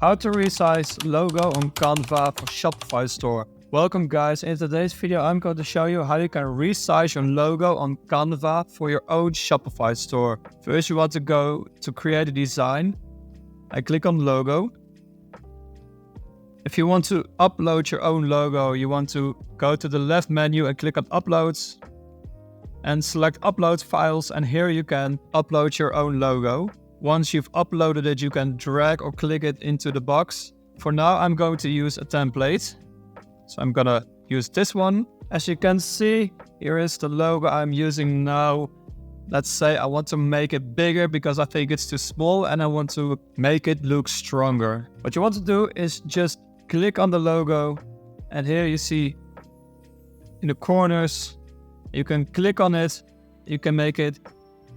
How to resize logo on Canva for Shopify store. Welcome guys, in today's video I'm going to show you how you can resize your logo on Canva for your own Shopify store. First you want to go to create a design and click on logo. If you want to upload your own logo, you want to go to the left menu and click on uploads and select upload files, and here you can upload your own logo. Once you've uploaded it, you can drag or click it into the box. For now, I'm going to use a template. So I'm gonna use this one. As you can see, here is the logo I'm using now. Let's say I want to make it bigger because I think it's too small and I want to make it look stronger. What you want to do is just click on the logo, and here you see in the corners, you can click on it. You can make it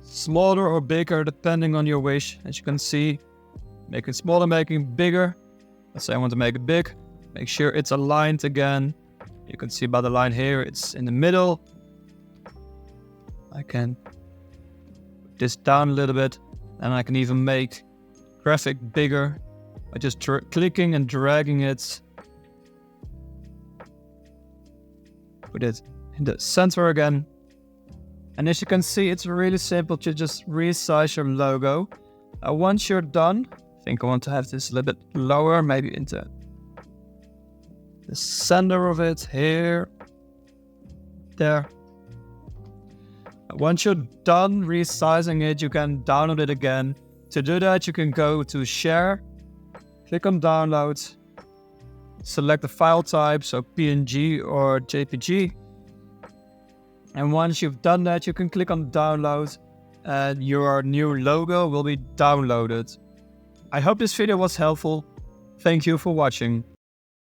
smaller or bigger depending on your wish. As you can see, make it smaller, make it bigger. Let's say I want to make it big. Make sure it's aligned again. You can see by the line here, it's in the middle. I can put this down a little bit, and I can even make graphic bigger by just clicking and dragging it. Put it in the center again. And as you can see, it's really simple to just resize your logo. Once you're done, I think I want to have this a little bit lower, maybe into the center of it, here, there. Once you're done resizing it, you can download it again. To do that, you can go to Share, click on Download, select the file type, so PNG or JPG. And once you've done that, you can click on Download and your new logo will be downloaded. I hope this video was helpful. Thank you for watching.